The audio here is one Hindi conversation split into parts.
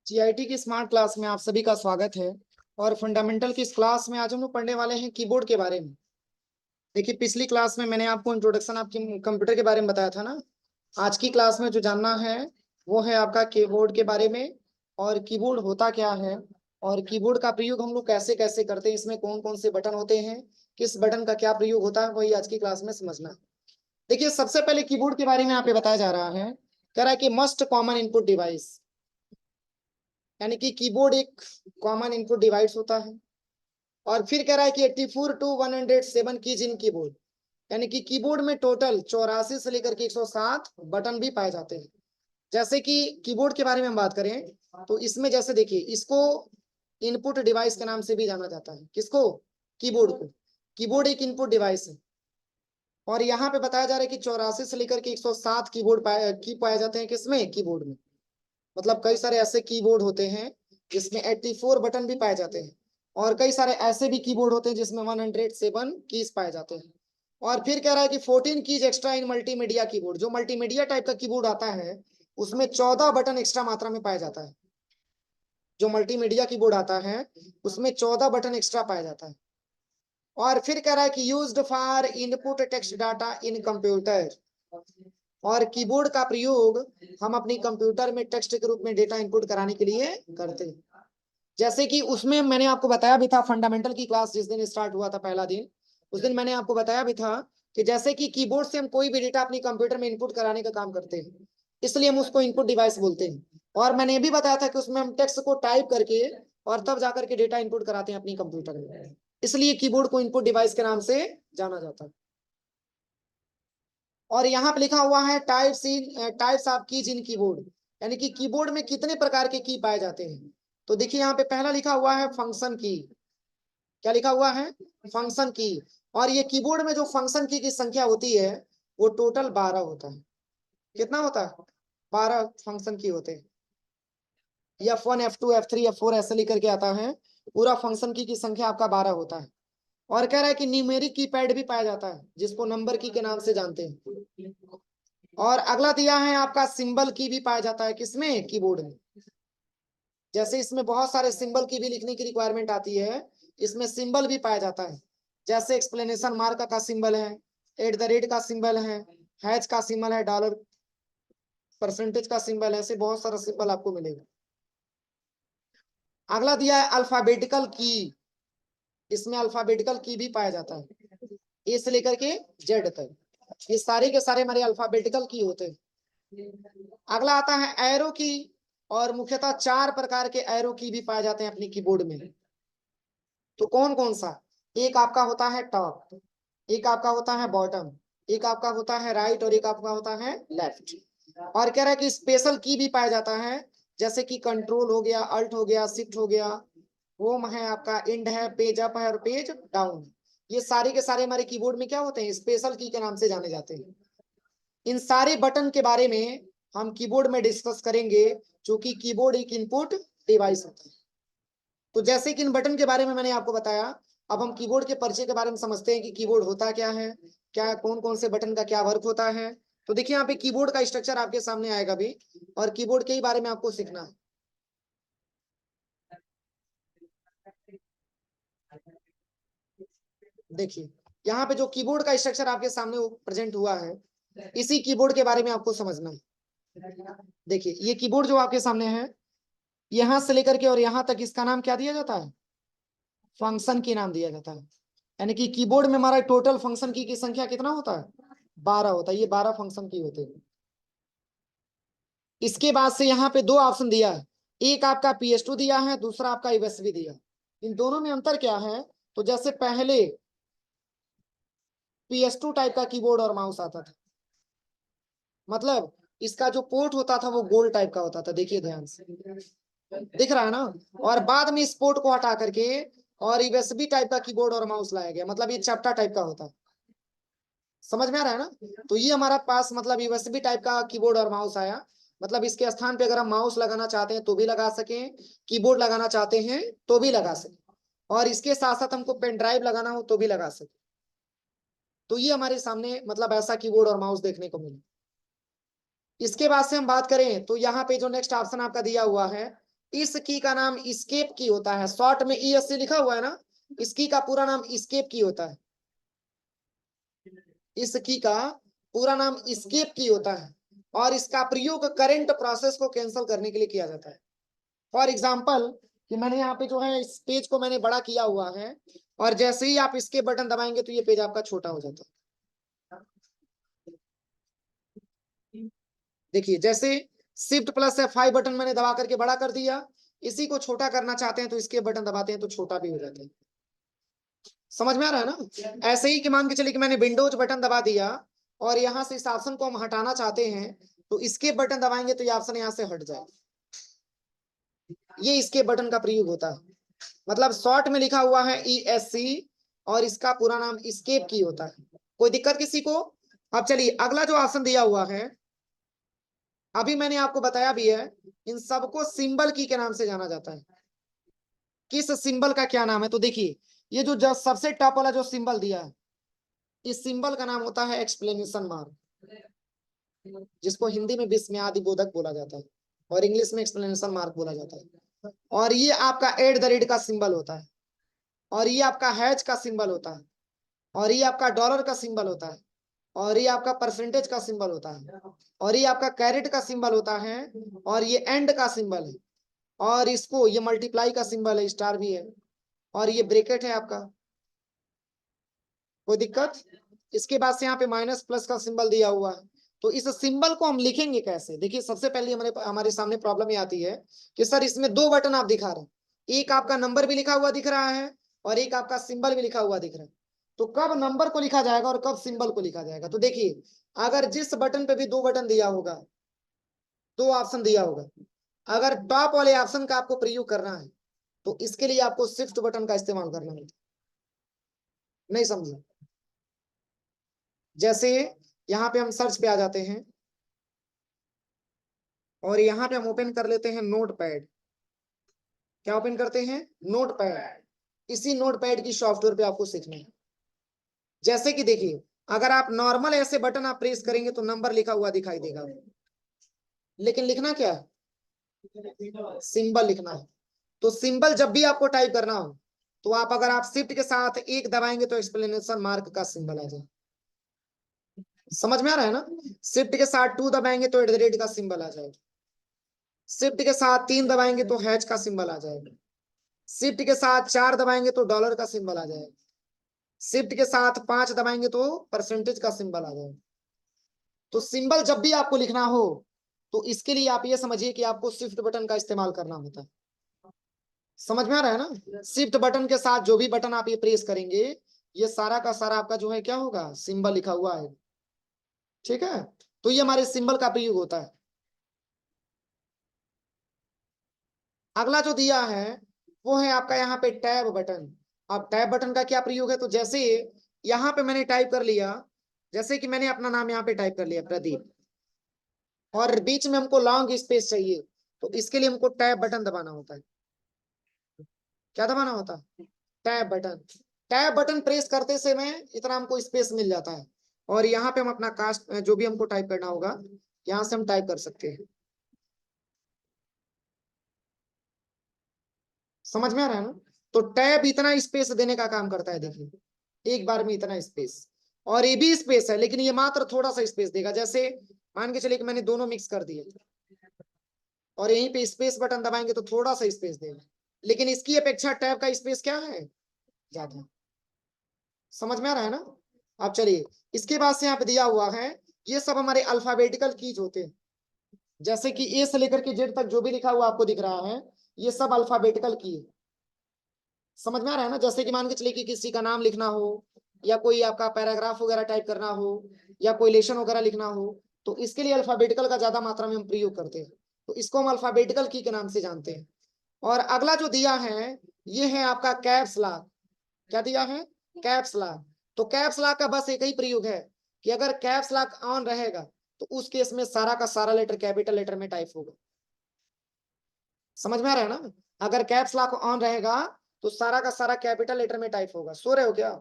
जीआईटी की स्मार्ट क्लास में आप सभी का स्वागत है। और फंडामेंटल की इस क्लास में आज हम लोग पढ़ने वाले हैं कीबोर्ड के बारे में। देखिए, पिछली क्लास में मैंने आपको इंट्रोडक्शन आपके कंप्यूटर के बारे में बताया था ना। आज की क्लास में जो जानना है वो है आपका कीबोर्ड के बारे में, और कीबोर्ड होता क्या है, और कीबोर्ड का प्रयोग हम लोग कैसे कैसे करते हैं, इसमें कौन कौन से बटन होते हैं, किस बटन का क्या प्रयोग होता है, वही आज की क्लास में समझना है। देखिए, सबसे पहले कीबोर्ड के बारे में यहाँ पे बताया जा रहा है। कह रहा है कि मस्ट कॉमन इनपुट डिवाइस, यानी कि कीबोर्ड एक कॉमन इनपुट डिवाइस होता है। और फिर कह रहा है कि 84 टू 107 कीज इन कीबोर्ड, यानी कि कीबोर्ड में टोटल 84 से लेकर के 107 बटन भी पाए जाते हैं। जैसे कि कीबोर्ड के बारे में हम बात करें तो इसमें जैसे देखिए, इसको इनपुट डिवाइस के नाम से भी जाना जाता है। किसको? कीबोर्ड को। कीबोर्ड एक इनपुट डिवाइस है। और यहाँ पे बताया जा रहा है कि 84 से लेकर के 107 पाए जाते हैं। किसमें? कीबोर्ड में। मतलब कई सारे ऐसे कीबोर्ड होते हैं जिसमें 84 बटन भी पाए जाते हैं, और कई सारे ऐसे भी कीबोर्ड होते हैं जिसमें 107 कीज पाए जाते हैं। और फिर कह रहा है कि 14 कीज एक्स्ट्रा इन मल्टीमीडिया कीबोर्ड। जो मल्टीमीडिया टाइप का कीबोर्ड आता है उसमें 14 बटन एक्स्ट्रा मात्रा में पाया जाता है। जो मल्टीमीडिया कीबोर्ड आता है उसमें 14 बटन एक्स्ट्रा पाया जाता है। और फिर कह रहा है कि used for input text data in computer. और कीबोर्ड का प्रयोग हम अपनी कंप्यूटर में टेक्स्ट के रूप में डेटा इनपुट कराने के लिए करते हैं। जैसे कि उसमें मैंने आपको बताया भी था, फंडामेंटल की क्लास जिस दिन स्टार्ट हुआ था पहला दिन, उस दिन मैंने आपको बताया भी था कि जैसे कि कीबोर्ड से हम कोई भी डेटा अपनी कंप्यूटर में इनपुट कराने का काम करते हैं, इसलिए हम उसको इनपुट डिवाइस बोलते हैं। और मैंने ये भी बताया था कि उसमें हम टेक्स्ट को टाइप करके और तब जाकर के डेटा इनपुट कराते हैं अपनी कंप्यूटर में, इसलिए कीबोर्ड को इनपुट डिवाइस के नाम से जाना जाता है। और यहाँ पे लिखा हुआ है types of keys in keyboard, यानी कि कीबोर्ड में कितने प्रकार के की पाए जाते हैं। तो देखिए, यहाँ पे पहला लिखा हुआ है फंक्शन की। क्या लिखा हुआ है? फंक्शन की। और ये कीबोर्ड में जो फंक्शन की संख्या होती है वो टोटल 12 होता है। कितना होता है? 12 फंक्शन की होते हैं। F1 F2 F3 F4 ऐसे लेकर के आता है। पूरा फंक्शन की संख्या आपका 12 होता है। और कह रहा है कि न्यूमेरिक कीपैड भी पाया जाता है जिसको नंबर की के नाम से जानते हैं। और अगला दिया है आपका सिंबल की भी पाया जाता है। किसमें? कीबोर्ड में। जैसे इसमें बहुत सारे सिंबल की भी लिखने की रिक्वायरमेंट आती है, इसमें सिंबल भी पाया जाता है। जैसे एक्सप्लेनेशन मार्क का सिंबल है, @ का सिंबल है, हैश का सिंबल है, डॉलर परसेंटेज का सिंबल है, ऐसे बहुत सारा सिंबल आपको मिलेगा। अगला दिया है अल्फाबेटिकल की। इसमें अल्फाबेटिकल की भी पाया जाता है, ए से लेकर के जेड तक। ये सारे के सारे हमारे अल्फाबेटिकल की होते हैं। अगला आता है एरो की। और मुख्यतः 4 प्रकार के एरो की भी पाए जाते हैं अपनी कीबोर्ड में। तो कौन कौन सा? एक आपका होता है टॉप, एक आपका होता है बॉटम, एक आपका होता है राइट, और एक आपका होता है लेफ्ट। और कह रहा है कि स्पेशल की भी पाया जाता है, जैसे कि कंट्रोल हो गया, अल्ट हो गया, शिफ्ट हो गया, होम है आपका, इंड है, पेज अप है, और पेज डाउन। ये सारे के सारे हमारे कीबोर्ड में क्या होते हैं? स्पेशल की के नाम से जाने जाते हैं। इन सारे बटन के बारे में हम कीबोर्ड में डिस्कस करेंगे, क्योंकि कीबोर्ड एक इनपुट डिवाइस होता है। तो जैसे कि इन बटन के बारे में मैंने आपको बताया, अब हम कीबोर्ड के परिचय के बारे में समझते हैं कि कीबोर्ड होता क्या है, क्या कौन कौन से बटन का क्या वर्क होता है। तो देखिए, यहाँ पे कीबोर्ड का स्ट्रक्चर आपके सामने आएगा भी, और कीबोर्ड के ही बारे में आपको सीखना है। देखिए, यहाँ पे जो कीबोर्ड का स्ट्रक्चर आपके सामने प्रेजेंट हुआ है, इसी कीबोर्ड के बारे में आपको समझना है। देखिए, ये कीबोर्ड जो आपके सामने है, यहां से लेकर के और यहां तक इसका नाम क्या दिया जाता है? फंक्शन की नाम दिया जाता है। यानी कि कीबोर्ड में हमारा टोटल फंक्शन की संख्या कितना होता है? 12 होता है। ये 12 फंक्शन की होते हैं। इसके बाद से यहाँ पे 2 ऑप्शन दिया है। एक आपका PS2 दिया है, दूसरा आपका USB दिया है। इन दोनों में अंतर क्या है? तो जैसे पहले PS2 टाइप का कीबोर्ड और माउस आता था, मतलब इसका जो पोर्ट होता था वो गोल टाइप का होता था। देखिए ध्यान से, दिख रहा है ना। और बाद में इस पोर्ट को हटा करके और यूएसबी टाइप का कीबोर्ड और माउस लाया गया, मतलब ये चैप्टर टाइप का होता है। समझ में आ रहा है ना। तो ये हमारा पास मतलब यूएसबी टाइप का कीबोर्ड और माउस आया। मतलब इसके स्थान पे अगर हम माउस लगाना चाहते हैं तो भी लगा सकें, कीबोर्ड लगाना चाहते हैं तो भी लगा सकें, और इसके साथ साथ हमको पेन ड्राइव लगाना हो तो भी लगा सकें। तो ये हमारे सामने मतलब ऐसा कीबोर्ड और माउस देखने को मिला। इसके बाद से हम बात करें तो यहाँ पे जो नेक्स्ट ऑप्शन आपका दिया हुआ है, इस की का नाम एस्केप की होता है, शॉर्ट में ESC लिखा हुआ है ना, इस की का पूरा नाम एस्केप की होता है। इस की का पूरा नाम एस्केप की होता है और इसका प्रयोग करंट प्रोसेस को कैंसिल करने के लिए किया जाता है। फॉर एग्जाम्पल कि मैंने यहाँ पे जो है इस पेज को मैंने बड़ा किया हुआ है और जैसे ही आप इसके बटन दबाएंगे तो ये पेज आपका छोटा हो जाता है। देखिए जैसे Shift+F5 बटन मैंने दबा करके बड़ा कर दिया, इसी को छोटा करना चाहते हैं तो इसके बटन दबाते हैं तो छोटा भी हो जाता है। समझ में आ रहा है ना? ऐसे ही कि मान के चलिए कि मैंने विंडोज बटन दबा दिया और यहाँ से इस ऑप्शन को हम हटाना चाहते हैं तो इसके बटन दबाएंगे तो ये ऑप्शन यहाँ से हट जाए। ये इसके बटन का प्रयोग होता है, मतलब शॉर्ट में लिखा हुआ है ESC और इसका पूरा नाम एस्केप की होता है। कोई दिक्कत किसी को? अब चलिए अगला जो ऑप्शन दिया हुआ है, अभी मैंने आपको बताया भी है, इन सबको सिंबल की के नाम से जाना जाता है। किस सिंबल का क्या नाम है? तो देखिए ये जो सबसे टॉप वाला जो सिंबल दिया है, इस सिंबल का नाम होता है एक्सप्लेनेशन मार्क, जिसको हिंदी में विस्मयादि बोधक बोला जाता है और इंग्लिश में एक्सप्लेनेशन मार्क बोला जाता है। और ये आपका @ का सिंबल होता है और ये आपका हैच का सिंबल होता है और ये आपका डॉलर का सिंबल होता है और ये आपका परसेंटेज का सिंबल होता है और ये आपका कैरेट का सिंबल होता है और ये एंड का सिंबल है और इसको ये मल्टीप्लाई का सिंबल है, स्टार भी है और ये ब्रैकेट है आपका। कोई दिक्कत? इसके बाद से यहाँ पे माइनस प्लस का सिंबल दिया हुआ है। तो इस सिंबल को हम लिखेंगे कैसे? देखिए सबसे पहले हमारे हमारे सामने प्रॉब्लम ये आती है कि सर इसमें दो बटन आप दिखा रहे हैं, एक आपका नंबर भी लिखा हुआ दिख रहा है और एक आपका सिंबल भी लिखा हुआ दिख रहा है, तो कब नंबर को लिखा जाएगा और कब सिंबल को लिखा जाएगा? तो देखिए अगर जिस बटन पे भी दो बटन दिया होगा, दो ऑप्शन दिया होगा, अगर टॉप वाले ऑप्शन का आपको प्रयोग करना है तो इसके लिए आपको शिफ्ट बटन का इस्तेमाल करना है। नहीं समझे? जैसे यहाँ पे हम सर्च पे आ जाते हैं और यहाँ पे हम ओपन कर लेते हैं नोटपैड। क्या ओपन करते हैं? नोटपैड। इसी नोटपैड की सॉफ्टवेयर पे आपको सीखना है। जैसे कि देखिए अगर आप नॉर्मल ऐसे बटन आप प्रेस करेंगे तो नंबर लिखा हुआ दिखाई देगा, लेकिन लिखना क्या है? सिंबल लिखना है। तो सिंबल जब भी आपको टाइप करना हो तो आप अगर आप शिफ्ट के साथ एक दबाएंगे तो एक्सप्लेनेशन मार्क का सिंबल आ जाए। समझ में आ रहा है ना? शिफ्ट के साथ 2 दबाएंगे तो @ का सिंबल आ जाएगा। शिफ्ट के साथ 3 दबाएंगे तो हैच का सिंबल आ जाएगा। शिफ्ट के साथ 4 दबाएंगे तो डॉलर का सिंबल आ जाएगा। शिफ्ट के साथ 5 दबाएंगे तो परसेंटेज का सिंबल आ जाएगा। तो सिंबल जब भी आपको लिखना हो तो इसके लिए आप ये समझिए कि आपको शिफ्ट बटन का इस्तेमाल करना होता है। समझ में आ रहा है ना? शिफ्ट बटन के साथ जो भी बटन आप ये प्रेस करेंगे ये सारा का सारा आपका जो है क्या होगा? सिंबल लिखा हुआ है। ठीक है, तो ये हमारे सिंबल का प्रयोग होता है। अगला जो दिया है वो है आपका यहाँ पे टैब बटन। अब टैब बटन का क्या प्रयोग है? तो जैसे यहाँ पे मैंने टाइप कर लिया, जैसे कि मैंने अपना नाम यहाँ पे टाइप कर लिया प्रदीप और बीच में हमको लॉन्ग स्पेस चाहिए तो इसके लिए हमको टैब बटन दबाना होता है। क्या दबाना होता है? Tab button. Tab button press करते समय इतना हमको स्पेस मिल जाता है और यहाँ पे हम अपना कास्ट जो भी हमको टाइप करना होगा यहाँ से हम टाइप कर सकते हैं। समझ में आ रहा है ना? तो टैब इतना स्पेस देने का काम करता है। देखिए एक बार में इतना स्पेस, और ये भी स्पेस है लेकिन ये मात्र थोड़ा सा स्पेस देगा। जैसे मान के चलिए कि मैंने दोनों मिक्स कर दिए और यहीं पे स्पेस बटन दबाएंगे तो थोड़ा सा स्पेस देगा, लेकिन इसकी अपेक्षा टैब का स्पेस क्या है? ज्यादा। समझ में आ रहा है ना? अब चलिए इसके बाद से यहाँ पे दिया हुआ है, ये सब हमारे अल्फाबेटिकल कीज होते हैं। जैसे कि ए से लेकर के जेड तक जो भी लिखा हुआ आपको दिख रहा है ये सब अल्फाबेटिकल की है। समझ में आ रहा है ना? जैसे कि मान के चलिए कि किसी का नाम लिखना हो या कोई आपका पैराग्राफ वगैरह टाइप करना हो या कोई लेशन वगैरह लिखना हो तो इसके लिए अल्फाबेटिकल का ज्यादा मात्रा में हम प्रयोग करते हैं, तो इसको हम अल्फाबेटिकल की के नाम से जानते हैं। और अगला जो दिया है ये है आपका कैप्स लॉक। क्या दिया है? Caps lock. तो कैप्स लॉक का बस एक ही प्रयोग है कि अगर कैप्स लॉक ऑन रहेगा तो उस केस में सारा का सारा लेटर कैपिटल लेटर में टाइप होगा। समझ में आ रहा है ना? अगर कैप्स लॉक ऑन रहेगा तो सारा का सारा कैपिटल लेटर में टाइप होगा। सो रहे हो क्या?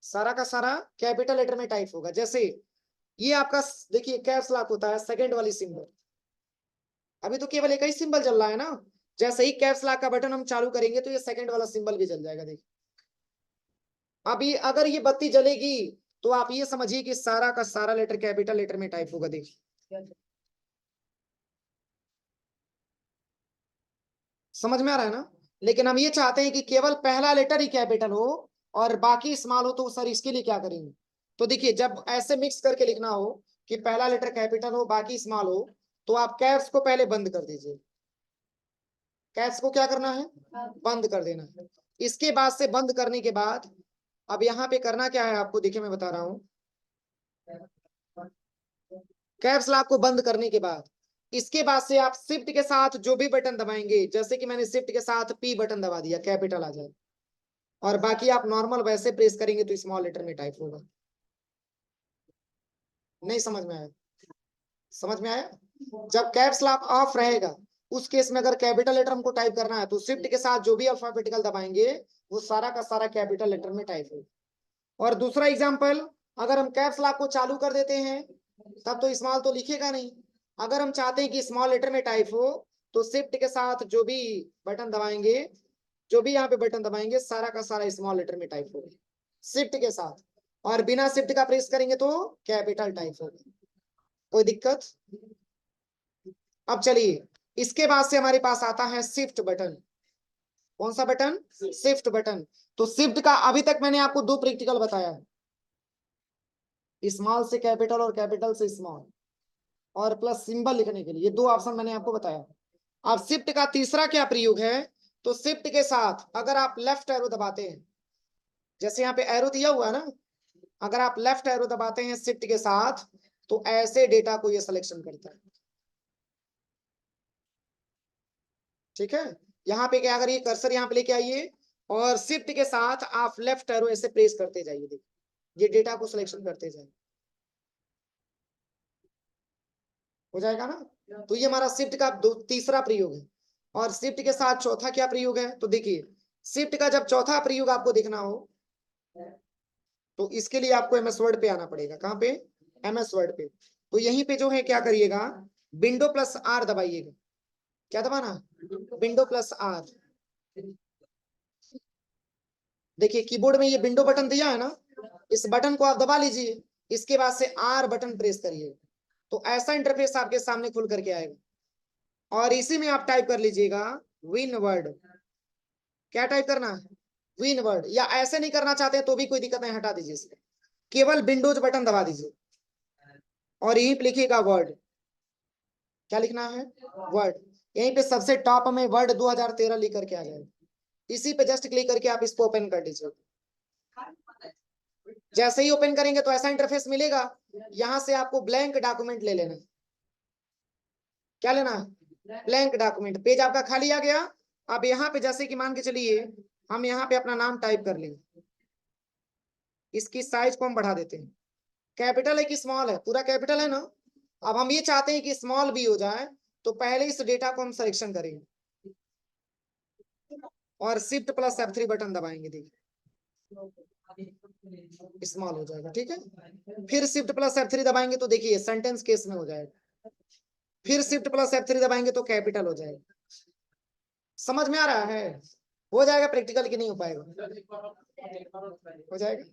सारा का सारा कैपिटल लेटर में टाइप होगा। जैसे ये आपका देखिए कैप्स लॉक होता है सेकंड वाली सिंबल, अभी तो केवल एक ही सिंबल चल रहा है ना। जैसे ही कैप्स लॉक का बटन हम चालू करेंगे तो ये सेकंड वाला सिंबल भी जल जाएगा। देखिए अभी अगर ये बत्ती जलेगी तो आप ये समझिए कि सारा का सारा लेटर कैपिटल लेटर में टाइप होगा। देखिए समझ में आ रहा है ना। लेकिन हम ये चाहते हैं कि केवल पहला लेटर ही कैपिटल हो और बाकी स्मॉल हो। तो सर इसके लिए क्या करेंगे? तो देखिए जब ऐसे मिक्स करके लिखना हो कि पहला लेटर कैपिटल हो बाकी स्मॉल हो, तो आप कैप्स को पहले बंद कर दीजिए। कैप्स को क्या करना है? बंद कर देना है। इसके बाद से बंद करने के बाद अब यहाँ पे करना क्या है आपको, देखिए मैं बता रहा हूँ। कैप्स लॉक को बंद करने के बाद इसके बाद से आप शिफ्ट के साथ जो भी बटन दबाएंगे, जैसे कि मैंने शिफ्ट के साथ पी बटन दबा दिया, कैपिटल आ जाए। और बाकी आप नॉर्मल वैसे प्रेस करेंगे तो स्मॉल लेटर में टाइप होगा। नहीं समझ में आया? समझ में आया? जब कैप्स लॉक ऑफ रहेगा उस केस में अगर कैपिटल लेटर हमको टाइप करना है तो शिफ्ट के साथ जो भी अल्फाबेटिकल दबाएंगे वो सारा का सारा कैपिटल लेटर में टाइप होगा। और दूसरा एग्जांपल, अगर हम कैप्स लॉक को चालू कर देते हैं तब तो स्मॉल तो लिखेगा नहीं। अगर हम चाहते हैं कि स्मॉल लेटर में टाइप हो तो शिफ्ट के साथ जो भी बटन दबाएंगे, जो भी यहाँ पे बटन दबाएंगे सारा का सारा स्मॉल लेटर में टाइप होगा शिफ्ट के साथ। और बिना शिफ्ट का प्रेस करेंगे तो कैपिटल टाइप होगा। कोई दिक्कत? अब चलिए इसके बाद से हमारे पास आता है शिफ्ट बटन। कौन सा बटन? Shift button. तो शिफ्ट का अभी तक मैंने आपको दो प्रैक्टिकल बताया है, स्मॉल से कैपिटल और कैपिटल से स्मॉल, और प्लस सिंबल लिखने के लिए ये दो ऑप्शन मैंने आपको बताया। अब शिफ्ट का तीसरा क्या प्रयोग है? तो शिफ्ट के साथ अगर आप लेफ्ट एरो दबाते हैं, जैसे यहाँ पे एरो दिया हुआ है ना, अगर आप लेफ्ट एरो दबाते हैं शिफ्ट के साथ तो ऐसे डेटा को ये सिलेक्शन करता है। ठीक है, यहाँ पे क्या करिए, कर्सर यहाँ पे लेके आइए और शिफ्ट के साथ आप लेफ्ट एरो ऐसे प्रेस करते जाइए। देखिए ये डेटा को सिलेक्शन करते जाइए, हो जाएगा ना। तो ये हमारा शिफ्ट का तीसरा प्रयोग है। और शिफ्ट के साथ चौथा क्या प्रयोग है? तो देखिए शिफ्ट का जब चौथा प्रयोग आपको देखना हो तो इसके लिए आपको एमएस वर्ड पे आना पड़ेगा। कहाँ पे? एमएस वर्ड पे। तो यहीं पे जो है क्या करिएगा, विंडो प्लस आर दबाइएगा। क्या दबाना? Window plus R. देखिए कीबोर्ड में ये विंडो बटन दिया है ना, इस बटन को आप दबा लीजिए, इसके बाद से आर बटन प्रेस करिए तो ऐसा इंटरफेस आपके सामने खुल करके आएगा। और इसी में आप टाइप कर लीजिएगा विन वर्ड। क्या टाइप करना है? Win word. या ऐसे नहीं करना चाहते तो भी कोई दिक्कत नहीं, हटा दीजिए इसको, केवल विंडोज बटन दबा दीजिए और यहीं पे लिखिएगा वर्ड। क्या लिखना है? वर्ड। यहीं पे सबसे टॉप में वर्ड 2013 लिख करके आ जाएगा। इसी पे जस्ट क्लिक करके आप इसको ओपन कर दीजिए। जैसे ही ओपन करेंगे तो ऐसा इंटरफेस मिलेगा। यहां से आपको ब्लैंक डॉक्यूमेंट ले लेना है। क्या लेना है? Blank document. पेज आपका खाली आ गया। अब यहाँ पे जैसे कि मान के चलिए हम यहाँ पे अपना नाम टाइप कर लेंगे, इसकी साइज को हम बढ़ा देते हैं। कैपिटल है कि स्मॉल है? पूरा कैपिटल है ना। अब हम ये चाहते हैं कि स्मॉल भी हो जाए तो पहले इस डेटा को हम सिलेक्शन करेंगे और शिफ्ट प्लस F3 बटन दबाएंगे। देखिए स्मॉल हो जाएगा। ठीक है, फिर शिफ्ट प्लस F3 दबाएंगे तो देखिए सेंटेंस केस में हो जाएगा। फिर शिफ्ट प्लस F3 दबाएंगे तो कैपिटल हो जाएगा। समझ में आ रहा है? हो जाएगा प्रैक्टिकल की नहीं हो पाएगा? हो जाएगा।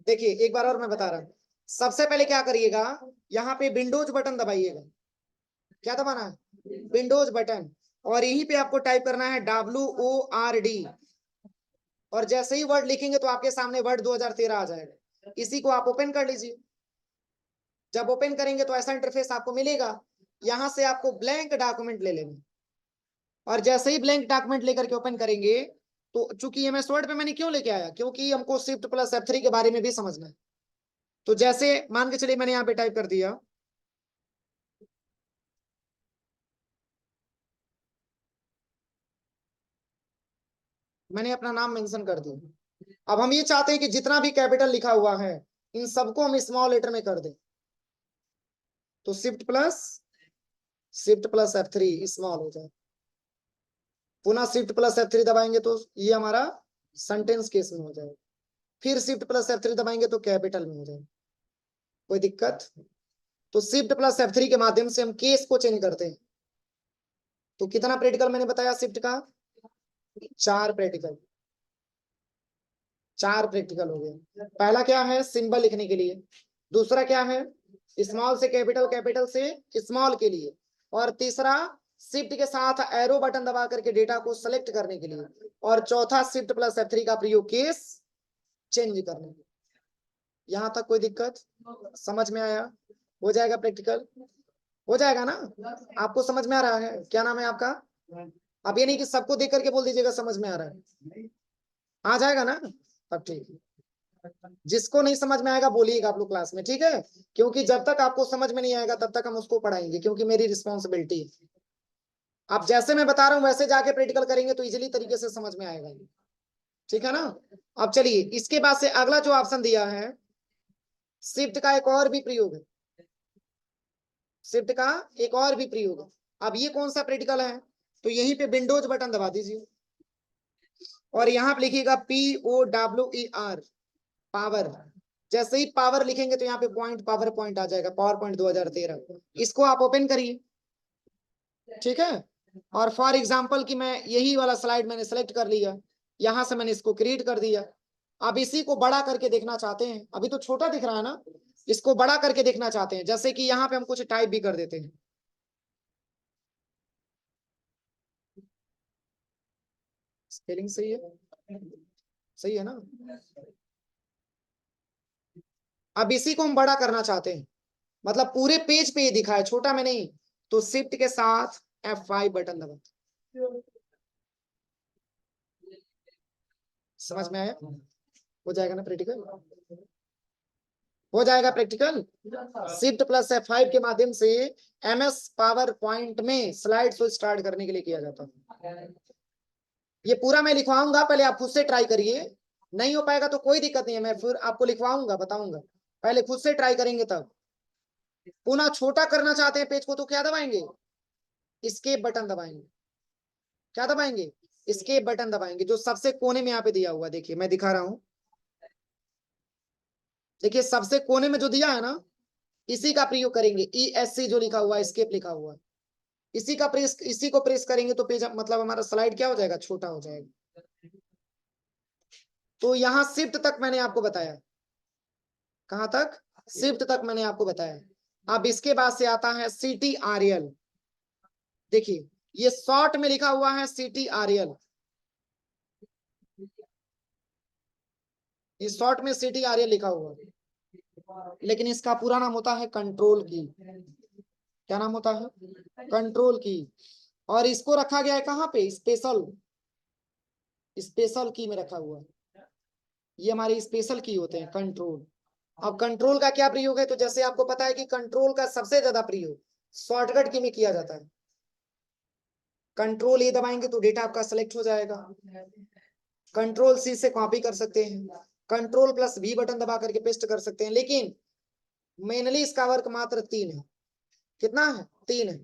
देखिए एक बार और मैं बता रहा हूँ। सबसे पहले क्या करिएगा, यहाँ पे विंडोज बटन दबाइएगा। क्या दबाना है? Windows button. और यहीं पे आपको टाइप करना है WORD। और जैसे ही वर्ड लिखेंगे तो आपके सामने वर्ड 2013 आ जाएगा। इसी को आप ओपन कर लीजिए। जब ओपन करेंगे तो ऐसा इंटरफेस आपको मिलेगा। यहां से आपको ब्लैंक डॉक्यूमेंट ले लेना और जैसे ही ब्लैंक डॉक्यूमेंट लेकर के ओपन करेंगे तो चूंकि एमएस वर्ड पे मैंने क्यों लेके आया, क्योंकि हमको शिफ्ट प्लस F3 के बारे में भी समझना है। तो जैसे मान के चलिए मैंने यहाँ पे टाइप कर दिया, मैंने अपना नाम मेंशन कर दिया। अब हम ये चाहते हैं कि जितना भी कैपिटल लिखा हुआ है इन सबको हम स्मॉल लेटर में कर दें। तो शिफ्ट प्लस F3 स्मॉल हो जाए। पुनः शिफ्ट प्लस F3 दबाएंगे तो ये हमारा सेंटेंस केस में हो जाएगा। फिर शिफ्ट प्लस F3 दबाएंगे तो कैपिटल में हो जाएगा। कोई दिक्कत? तो शिफ्ट प्लस F3 के माध्यम से हम केस को चेंज करते हैं। तो कितना प्रैक्टिकल मैंने बताया शिफ्ट का? 4 प्रैक्टिकल, 4 प्रैक्टिकल हो गए। पहला क्या है? सिंबल लिखने के लिए। दूसरा क्या है? स्मॉल से कैपिटल, कैपिटल से स्मॉल के लिए। और तीसरा शिफ्ट के साथ एरो बटन दबा करके डेटा को सेलेक्ट करने के लिए। और चौथा शिफ्ट प्लस F3 का प्रयोग केस चेंज करने के लिए। यहां तक कोई दिक्कत? समझ में आया? हो जाएगा प्रैक्टिकल, हो जाएगा ना? आपको समझ में आ रहा है? क्या नाम है आपका? अब ये नहीं कि सबको देख करके बोल दीजिएगा समझ में आ रहा है, आ जाएगा ना? अब ठीक है, जिसको नहीं समझ में आएगा बोलिएगा आप लोग क्लास में, ठीक है? क्योंकि जब तक आपको समझ में नहीं आएगा तब तक हम उसको पढ़ाएंगे, क्योंकि मेरी रिस्पॉन्सिबिलिटी है। आप जैसे मैं बता रहा हूँ वैसे जाके प्रैक्टिकल करेंगे तो इजीली तरीके से समझ में आएगा, ठीक है ना? अब चलिए, इसके बाद से अगला जो ऑप्शन दिया है, शिफ्ट का एक और भी प्रयोग है। शिफ्ट का एक और भी प्रयोग है। अब ये कौन सा प्रैक्टिकल है? तो यहीं पे विंडोज बटन दबा दीजिए और यहाँ पे लिखिएगा POWER, पावर। जैसे ही पावर लिखेंगे तो यहाँ पे पॉइंट, पावर पॉइंट आ जाएगा, पावर पॉइंट 2013। इसको आप ओपन करिए, ठीक है? और फॉर एग्जाम्पल कि मैं यही वाला स्लाइड मैंने सेलेक्ट कर लिया, यहां से मैंने इसको क्रिएट कर दिया। अब इसी को बड़ा करके देखना चाहते हैं, अभी तो छोटा दिख रहा है ना, इसको बड़ा करके देखना चाहते हैं। जैसे कि यहाँ पे हम कुछ टाइप भी कर देते हैं। स्पेलिंग सही है? सही है ना? अब इसी को हम बड़ा करना चाहते हैं, मतलब पूरे पेज पे ये दिखा है, छोटा में नहीं। तो शिफ्ट के साथ F5 बटन दबा। समझ में आया? हो जाएगा ना प्रैक्टिकल? हो जाएगा प्रैक्टिकल। शिफ्ट प्लस F5 के माध्यम से MS पावर पॉइंट में स्लाइड को स्टार्ट करने के लिए किया जाता है। ये पूरा मैं लिखवाऊंगा, पहले आप खुद से ट्राई करिए। नहीं हो पाएगा तो कोई दिक्कत नहीं है, मैं फिर आपको लिखवाऊंगा, बताऊंगा। पहले खुद से ट्राई करेंगे तब। पुनः छोटा करना चाहते हैं पेज को तो क्या दबाएंगे? एस्केप बटन दबाएंगे। क्या दबाएंगे? एस्केप बटन दबाएंगे, जो सबसे कोने में यहाँ पे दिया हुआ, देखिए मैं दिखा रहा हूँ। देखिए सबसे कोने में जो दिया है ना, इसी का प्रयोग करेंगे। ESC जो लिखा हुआ है, एस्केप लिखा हुआ है, इसी का प्रेस, इसी को प्रेस करेंगे तो पेज मतलब हमारा स्लाइड क्या हो जाएगा? छोटा हो जाएगा। तो यहाँ शिफ्ट तक मैंने आपको बताया। कहां तक? शिफ्ट तक मैंने आपको बताया। अब इसके बाद से आता है CTRL। देखिए ये शॉर्ट में लिखा हुआ है CTRL, ये शॉर्ट में CTRL लिखा हुआ है, लेकिन इसका पूरा नाम होता है कंट्रोल की। क्या नाम होता है? कंट्रोल की। और इसको रखा गया है कहाँ पे? स्पेशल, स्पेशल की में रखा हुआ है। ये हमारे स्पेशल की होते हैं, कंट्रोल। अब कंट्रोल का क्या प्रयोग है? तो जैसे आपको पता है कि कंट्रोल का सबसे ज्यादा प्रयोग शॉर्टकट की में किया जाता है। कंट्रोल E दबाएंगे तो डेटा आपका सेलेक्ट हो जाएगा। कंट्रोल C से कॉपी कर सकते हैं, कंट्रोल प्लस V बटन दबा करके पेस्ट कर सकते हैं। लेकिन मेनली इसका वर्क मात्र 3 है। कितना है? 3 है।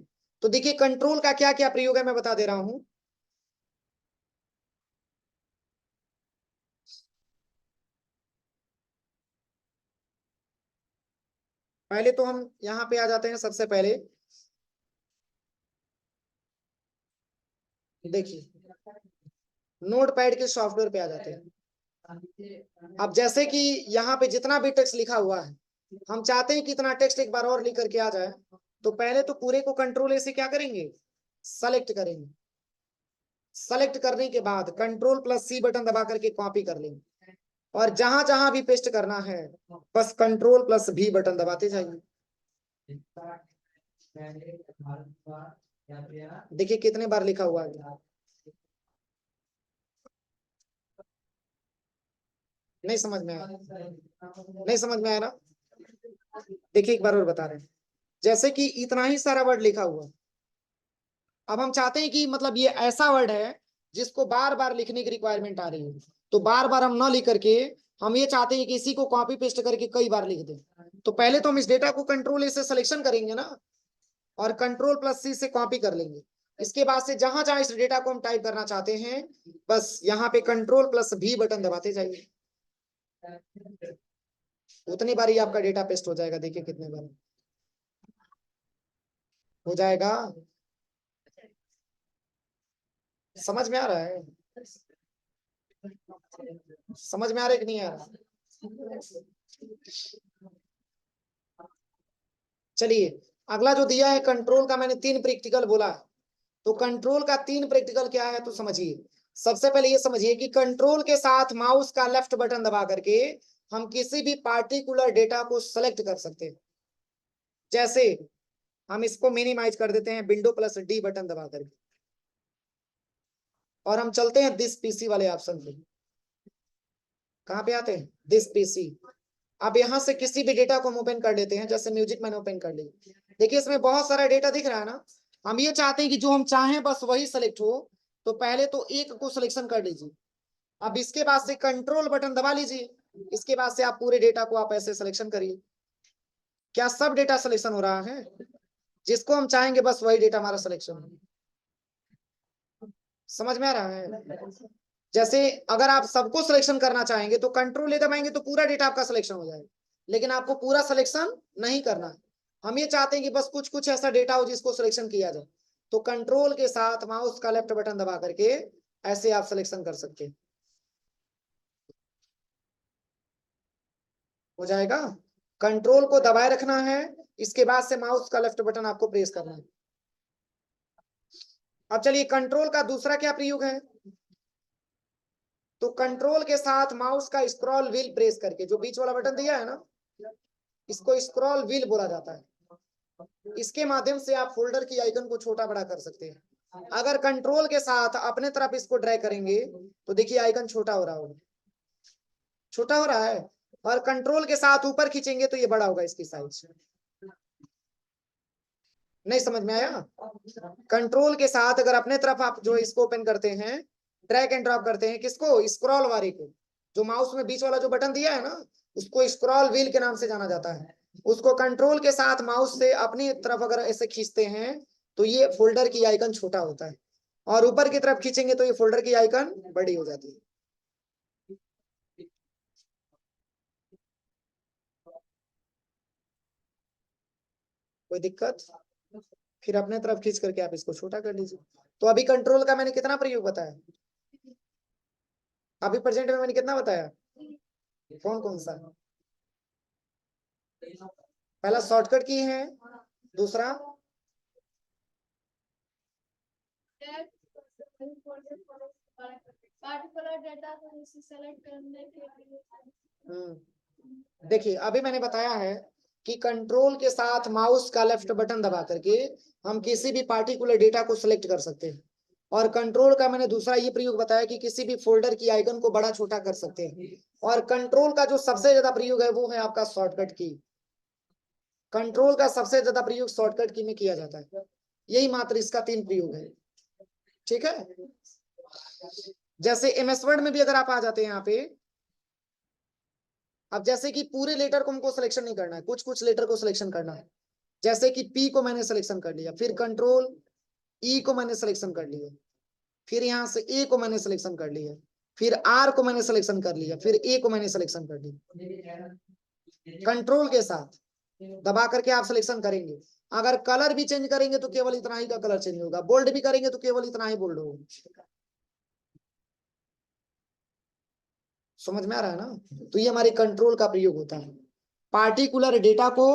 तो देखिए कंट्रोल का क्या क्या प्रयोग है, मैं बता दे रहा हूं। पहले तो हम यहाँ पे आ जाते हैं। सबसे पहले देखिए नोटपैड के सॉफ्टवेयर पे आ जाते हैं। अब जैसे कि यहाँ पे जितना भी टेक्स्ट लिखा हुआ है, हम चाहते हैं कि इतना टेक्स्ट एक बार और लिख करके आ जाए। तो पहले तो पूरे को कंट्रोल ए से क्या करेंगे? सेलेक्ट करेंगे। सेलेक्ट करने के बाद कंट्रोल प्लस C बटन दबा करके कॉपी कर लेंगे। और जहां जहां भी पेस्ट करना है बस कंट्रोल प्लस V बटन दबाते जाइए। देखिए कितने बार लिखा हुआ है। नहीं समझ में आया? नहीं समझ में आया ना? देखिए एक बार और बता रहे हैं। जैसे कि इतना ही सारा वर्ड लिखा हुआ, अब हम चाहते हैं कि मतलब ये ऐसा वर्ड है जिसको बार बार लिखने की रिक्वायरमेंट आ रही है। तो बार बार हम ना लिख करके हम ये चाहते हैं कि इसी को कॉपी पेस्ट करके कई बार लिख दें। तो पहले तो हम इस डेटा को कंट्रोल ए से सिलेक्शन करेंगे ना, और कंट्रोल प्लस C से कॉपी कर लेंगे। इसके बाद से जहां जहां इस डेटा को हम टाइप करना चाहते हैं बस यहाँ पे कंट्रोल प्लस V बटन दबाते जाइए। उतनी बार ही आपका डेटा पेस्ट हो जाएगा। देखिए कितने बार। हो जाएगा। समझ में आ रहा है? समझ में आ रहा है कि नहीं आ रहा? चलिए, अगला जो दिया है कंट्रोल का, मैंने 3 प्रैक्टिकल बोला है। तो कंट्रोल का 3 प्रैक्टिकल क्या है तो समझिए। सबसे पहले ये समझिए कि कंट्रोल के साथ माउस का लेफ्ट बटन दबा करके हम किसी भी पार्टिकुलर डेटा को सेलेक्ट कर सकते हैं। जैसे हम इसको मिनिमाइज कर देते हैं विंडो प्लस डी बटन दबा करके, और हम चलते हैं दिस पीसी वाले ऑप्शन पे। कहाँ पे आते हैं? This PC. अब यहाँ से किसी भी डेटा को हम ओपन कर लेते हैं, जैसे म्यूजिक मैंने ओपन कर ली। देखिए इसमें बहुत सारा डेटा दिख रहा है ना। हम ये चाहते हैं कि जो हम चाहें बस वही सेलेक्ट हो। तो पहले तो एक को सिलेक्शन कर लीजिए। अब इसके बाद से कंट्रोल बटन दबा लीजिए। इसके बाद से आप पूरे डेटा को आप ऐसे सिलेक्शन करिए। क्या सब डेटा सिलेक्शन हो रहा है? जिसको हम चाहेंगे बस वही डेटा हमारा सिलेक्शन हो। समझ में आ रहा है? जैसे अगर आप सबको सिलेक्शन करना चाहेंगे तो कंट्रोल दबाएंगे तो पूरा डेटा आपका सिलेक्शन हो जाएगा। लेकिन आपको पूरा सिलेक्शन नहीं करना है। हम ये चाहते हैं कि बस कुछ कुछ ऐसा डेटा हो जिसको सिलेक्शन किया जाए। तो कंट्रोल के साथ माउस का लेफ्ट बटन दबा करके ऐसे आप सिलेक्शन कर सकते हैं। हो जाएगा। कंट्रोल को दबाए रखना है। इसके बाद से माउस का लेफ्ट बटन आपको प्रेस करना है। अब चलिए, कंट्रोल का दूसरा क्या प्रयोग है? तो कंट्रोल के साथ माउस का स्क्रॉल व्हील प्रेस करके, जो बीच वाला बटन दिया है ना, इसको स्क्रॉल व्हील बोला जाता है। इसके माध्यम से आप फोल्डर की आइकन को छोटा बड़ा कर सकते हैं। अगर कंट्रोल के साथ अपने तरफ इसको ड्रैग करेंगे तो देखिए आइकन छोटा हो रहा होगा। छोटा हो रहा है। और कंट्रोल के साथ ऊपर खींचेंगे तो ये बड़ा होगा इसकी साइज। नहीं समझ में आया? कंट्रोल के साथ अगर अपने तरफ आप जो इसको ओपन करते हैं, ड्रैग एंड ड्रॉप करते हैं, किसको? स्क्रॉल वाले को। जो माउस में बीच वाला जो बटन दिया है ना, उसको स्क्रॉल व्हील के नाम से जाना जाता है। उसको कंट्रोल के साथ माउस से अपनी तरफ अगर ऐसे खींचते हैं तो ये फोल्डर की आइकन छोटा होता है, और ऊपर की तरफ खींचेंगे तो ये फोल्डर की आइकन बड़ी हो जाती है। कोई दिक्कत? फिर अपने तरफ खींच करके आप इसको छोटा कर लीजिए। तो अभी कंट्रोल का मैंने कितना प्रयोग बताया? अभी प्रेजेंट में मैंने कितना बताया? कौन कौन सा? पहला शॉर्टकट की है, दूसरा पार्टिकुलर डेटा को सेलेक्ट करने के लिए। देखिए अभी मैंने बताया है कि कंट्रोल के साथ माउस का लेफ्ट बटन दबा करके हम किसी भी पार्टिकुलर डेटा को सिलेक्ट कर सकते हैं। और कंट्रोल का मैंने दूसरा ये प्रयोग बताया कि किसी भी फोल्डर की आइकन को बड़ा छोटा कर सकते हैं। और कंट्रोल का जो सबसे ज्यादा प्रयोग है वो है आपका शॉर्टकट की। कंट्रोल का सबसे ज्यादा प्रयोग शॉर्टकट की में किया जाता है। यही मात्र इसका 3 प्रयोग है। ठीक है। जैसे एमएस वर्ड में भी अगर आप आ जाते हैं यहाँ पे, अब जैसे कि पूरे लेटर को हमको सिलेक्शन नहीं करना है, कुछ कुछ लेटर को सिलेक्शन करना है। जैसे कि पी को मैंने सिलेक्शन कर लिया, फिर कंट्रोल ई को मैंने सिलेक्शन कर लिया, फिर यहाँ से ए को मैंने सिलेक्शन कर लिया, फिर आर को मैंने सिलेक्शन कर लिया, फिर ए को मैंने सिलेक्शन कर लिया। कंट्रोल के साथ दबा करके आप सिलेक्शन करेंगे। अगर कलर भी चेंज करेंगे तो केवल इतना ही का कलर चेंज होगा, बोल्ड भी करेंगे तो केवल इतना ही बोल्ड होगा। समझ में आ रहा है ना? तो ये हमारे कंट्रोल का प्रयोग होता है। पार्टिकुलर डेटा को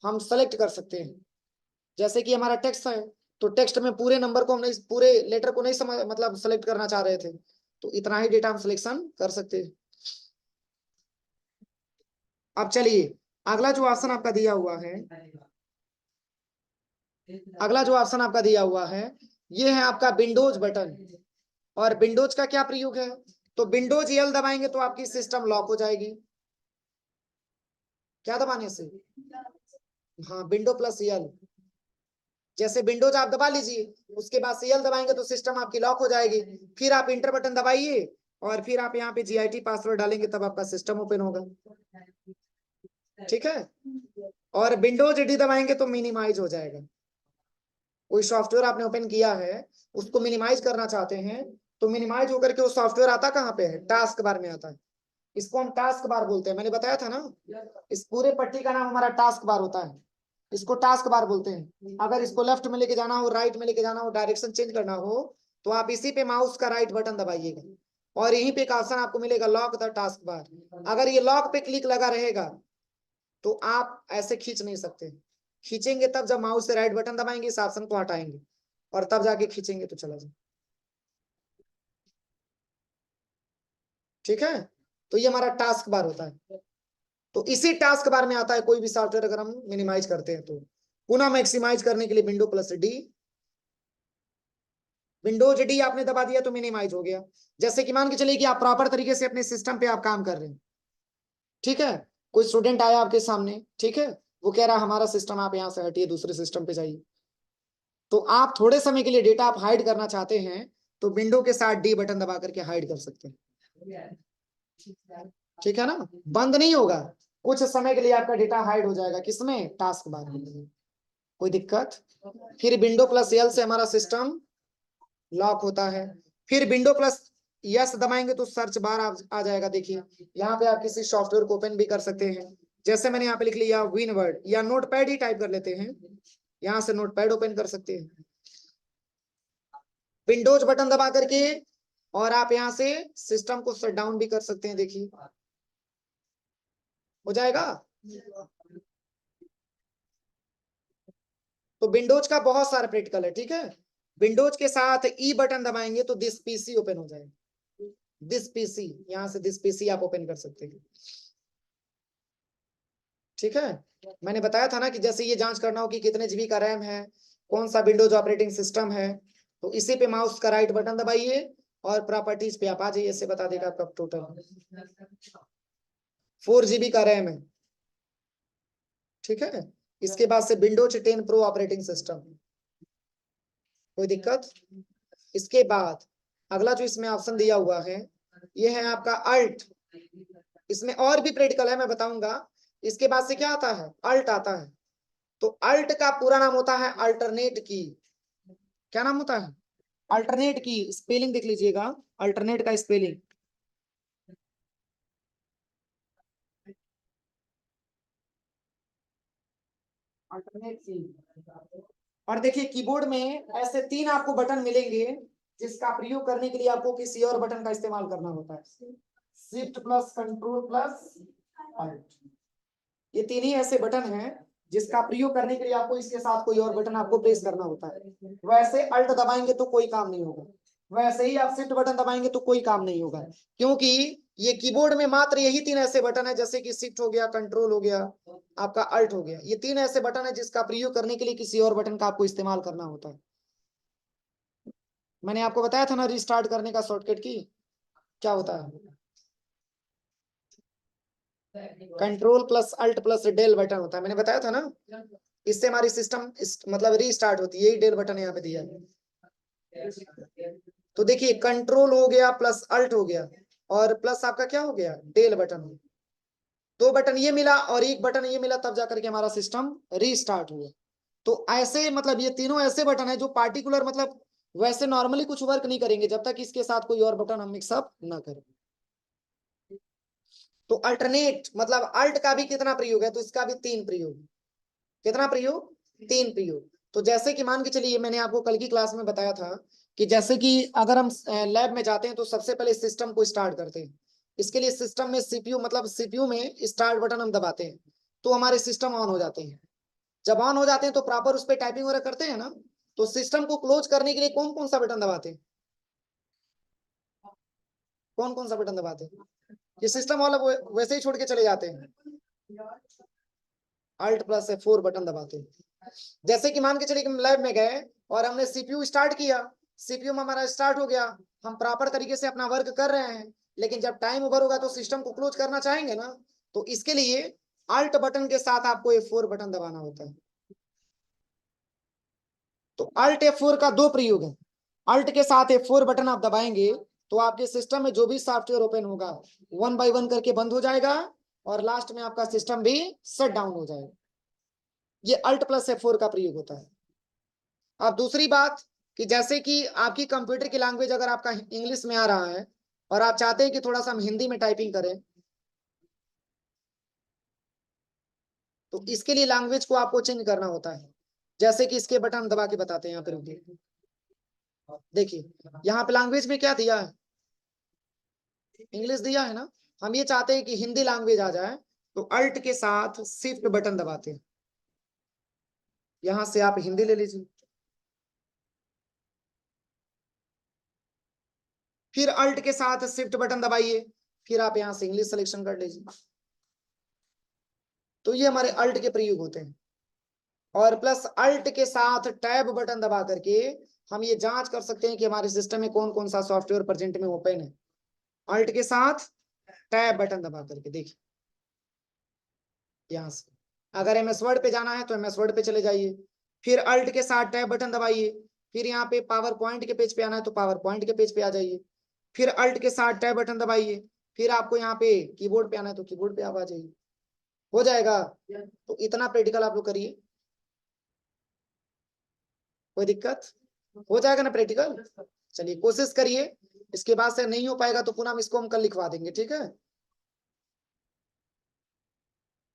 हम सेलेक्ट कर सकते हैं। जैसे कि हमारा टेक्स्ट है, तो टेक्स्ट में पूरे नंबर को हम नहीं, पूरे लेटर को नहीं समझ मतलब सेलेक्ट करना चाह रहे थे, तो इतना ही डेटा हम सिलेक्शन कर सकते हैं। अब चलिए, अगला जो ऑप्शन आपका दिया हुआ है, अगला जो ऑप्शन आपका दिया हुआ है, ये है आपका विंडोज बटन। और विंडोज का क्या प्रयोग है? तो विंडोज एल दबाएंगे तो आपकी सिस्टम लॉक हो जाएगी। क्या दबाने से? हाँ, विंडो प्लस एल। जैसे विंडोज आप दबा लीजिए, उसके बाद सीएल दबाएंगे तो सिस्टम आपकी लॉक हो जाएगी। फिर आप इंटर बटन दबाइए और फिर आप यहाँ पे जीआईटी पासवर्ड डालेंगे, तब आपका सिस्टम ओपन होगा। ठीक है। और विंडोज डी दबाएंगे तो मिनिमाइज हो जाएगा। कोई सॉफ्टवेयर आपने ओपन किया है, उसको मिनिमाइज करना चाहते हैं, तो मिनिमाइज होकर के वो सॉफ्टवेयर आता कहाँ पे है? टास्क बार में आता है। इसको हम टास्क बार बोलते हैं, मैंने बताया था ना। इस पूरे पट्टी का नाम हमारा टास्क बार होता है। इसको टास्क बार बोलते हैं। अगर इसको लेफ्ट में लेके जाना हो, राइट में लेके जाना हो, डायरेक्शन चेंज करना हो, तो आप इसी पे माउस का राइट बटन दबाइएगा और यहीं पे एक ऑप्शन आपको मिलेगा लॉक द टास्क बार। अगर ये लॉक पे क्लिक लगा रहेगा तो आप ऐसे खींच नहीं सकते। खींचेंगे तब जब माउस से राइट बटन दबाएंगे, इस ऑप्शन को हटाएंगे और तब जाके खींचेंगे तो चला जाए। ठीक है, तो ये हमारा टास्क बार होता है। तो इसी टास्क बार में आता है कोई भी सॉफ्टवेयर अगर हम मिनिमाइज करते हैं तो। पुनः मैक्सिमाइज करने के लिए window plus D, Windows D आपने दबा दिया तो मिनिमाइज हो गया। जैसे कि मान के चलिए कि आप प्रॉपर तरीके से अपने सिस्टम पे आप काम कर रहे हैं, ठीक है, कोई स्टूडेंट आया आपके सामने, ठीक है, वो कह रहा हमारा सिस्टम आप यहाँ से हटिए, दूसरे सिस्टम पे जाइए। तो आप थोड़े समय के लिए डेटा आप हाइड करना चाहते हैं तो विंडो के साथ डी बटन दबा करके हाइड कर सकते हैं। ठीक है ना, बंद नहीं होगा, कुछ समय के लिए आपका डेटा हाइड हो जाएगा। किसमें? टास्क बार में। कोई दिक्कत? फिर विंडो प्लस एल से हमारा सिस्टम लॉक होता है। फिर विंडो प्लस यस दबाएंगे तो सर्च बार आ जाएगा। देखिए यहाँ पे आप किसी सॉफ्टवेयर को ओपन भी कर सकते हैं। जैसे मैंने यहाँ पे लिख लिया विनवर्ड, या नोटपैड ही टाइप कर लेते हैं, यहाँ से नोटपैड ओपन कर सकते हैं। विंडोज बटन दबा करके और आप यहाँ से सिस्टम को शट डाउन भी कर सकते हैं। देखिए हो जाएगा। तो विंडोज का बहुत सारा प्रैक्टिकल है, ठीक है। विंडोज के साथ ई बटन दबाएंगे तो दिस पीसी ओपन हो जाएगा। दिस पीसी, यहाँ से दिस पीसी आप ओपन कर सकते हैं। ठीक है, मैंने बताया था ना कि जैसे ये जांच करना हो कि कितने जीबी का रैम है, कौन सा विंडोज ऑपरेटिंग सिस्टम है, तो इसी पे माउस का राइट बटन दबाइए और प्रॉपर्टीज पे आप आ जाइए, इससे बता देगा आपका टोटल 4 GB का रैम है। ठीक है, इसके बाद से विंडोज 10 प्रो ऑपरेटिंग सिस्टम, कोई दिक्कत? इसके बाद अगला जो इसमें ऑप्शन दिया हुआ है ये है आपका अल्ट। इसमें और भी प्रैक्टिकल है, मैं बताऊंगा। इसके बाद से क्या आता है? अल्ट आता है। तो अल्ट का पूरा नाम होता है अल्टरनेट की। क्या नाम होता है? अल्टरनेट की। स्पेलिंग देख लीजिएगा, अल्टरनेट का स्पेलिंग। अल्टरनेट की। और देखिए कीबोर्ड में ऐसे 3 आपको बटन मिलेंगे जिसका प्रयोग करने के लिए आपको किसी और बटन का इस्तेमाल करना होता है। Shift plus control plus alt, ये 3 ही ऐसे बटन हैं जिसका प्रयोग करने के लिए आपको इसके साथ कोई और बटन आपको प्रेस करना होता है। वैसे अल्ट दबाएंगे तो कोई काम नहीं होगा, वैसे ही आप शिफ्ट बटन दबाएंगे तो कोई काम नहीं होगा, क्योंकि ये कीबोर्ड में मात्र यही 3 ऐसे बटन है, जैसे कि शिफ्ट हो गया, कंट्रोल हो गया, आपका अल्ट हो गया। ये 3 ऐसे बटन है जिसका प्रयोग करने के लिए किसी और बटन का आपको इस्तेमाल करना होता है। मैंने आपको बताया था ना रिस्टार्ट करने का शॉर्टकट की क्या होता है? Control plus alt plus del button होता है, मैंने बताया था ना। इससे हमारी सिस्टम मतलब रीस्टार्ट होती है, यही डेल बटन यहाँ पे दिया है। तो देखिए कंट्रोल हो गया प्लस अल्ट हो गया और प्लस आपका क्या हो गया? Del button. 2 बटन ये मिला और 1 बटन ये मिला, तब जाकर के हमारा सिस्टम रीस्टार्ट हुआ। तो ऐसे मतलब ये तीनों ऐसे बटन है जो पार्टिकुलर मतलब वैसे नॉर्मली कुछ वर्क नहीं करेंगे जब तक इसके साथ कोई और बटन हम मिक्सअप ना करें। तो अल्टरनेट मतलब अल्ट का भी कितना प्रयोग है? तो इसका भी 3 प्रयोग। कितना प्रयोग? 3 प्रयोग। तो जैसे कि मान के चलिए मैंने आपको कल की क्लास में बताया था कि जैसे कि अगर हम लैब में जाते हैं तो सबसे पहले सिस्टम को स्टार्ट करते हैं। इसके लिए सिस्टम में सीपीयू मतलब सीपीयू में स्टार्ट बटन हम दबाते हैं तो हमारे सिस्टम ऑन हो जाते हैं। जब ऑन हो जाते हैं तो प्रॉपर उस पर टाइपिंग वगैरह करते हैं ना, तो सिस्टम को क्लोज करने के लिए कौन कौन सा बटन दबाते हैं? कौन कौन सा बटन दबाते हैं? ये सिस्टम वाला वैसे ही छोड़ के चले जाते हैं, अल्ट प्लस F4 बटन दबाते हैं। जैसे कि मान के चलिए कि हम लैब में गए और हमने सीपीयू स्टार्ट किया, सीपीयू में हमारा स्टार्ट हो गया, हम प्रॉपर तरीके से अपना वर्क कर रहे हैं, लेकिन जब टाइम ओवर होगा तो सिस्टम को क्लोज करना चाहेंगे ना, तो इसके लिए अल्ट बटन के साथ आपको F4 बटन दबाना होता है। तो अल्ट F4 का 2 प्रयोग है। अल्ट के साथ F4 बटन आप दबाएंगे तो आपके सिस्टम में जो भी सॉफ्टवेयर ओपन होगा 1 बाय 1 करके बंद हो जाएगा और लास्ट में आपका सिस्टम भी शट डाउन हो जाएगा। ये अल्ट प्लस F4 का प्रयोग होता है। अब दूसरी बात कि जैसे कि आपकी कंप्यूटर की लैंग्वेज अगर आपका इंग्लिश में आ रहा है और आप चाहते हैं कि थोड़ा सा हम हिंदी में टाइपिंग करें, तो इसके लिए लैंग्वेज को आपको चेंज करना होता है। जैसे कि इसके बटन दबा के बताते हैं यहाँ पे, रुकिए। देखिए यहाँ पे लैंग्वेज में क्या दिया है, इंग्लिश दिया है ना। हम ये चाहते हैं कि हिंदी लैंग्वेज आ जाए, तो अल्ट के साथ शिफ्ट बटन दबाते हैं। यहां से आप हिंदी ले लीजिए, फिर अल्ट के साथ शिफ्ट बटन दबाइए, फिर आप यहां से इंग्लिश सिलेक्शन कर लीजिए। तो ये हमारे अल्ट के प्रयोग होते हैं। और प्लस अल्ट के साथ टैब बटन दबा करके हम ये जांच कर सकते हैं कि हमारे सिस्टम में कौन कौन सा सॉफ्टवेयर प्रेजेंट में ओपन है। अल्ट के साथ टैब बटन दबा करके देखिए, यहां से अगर एमएस वर्ड पे जाना है तो एमएस वर्ड पे चले जाइए, फिर अल्ट के साथ टैब बटन दबाइए, फिर यहाँ पे पावर पॉइंट के पेज पे आना है तो पावर पॉइंट के पेज पे आ जाइए, फिर अल्ट के साथ टैब बटन दबाइए, फिर आपको यहाँ पे कीबोर्ड पे आना है तो कीबोर्ड पे आप आ जाइए, हो जाएगा। तो इतना प्रैक्टिकल आप लोग करिए, कोई दिक्कत हो जाएगा ना प्रैक्टिकल। चलिए कोशिश करिए, इसके बाद से नहीं हो पाएगा तो पुनः हम इसको हम कल लिखवा देंगे, ठीक है।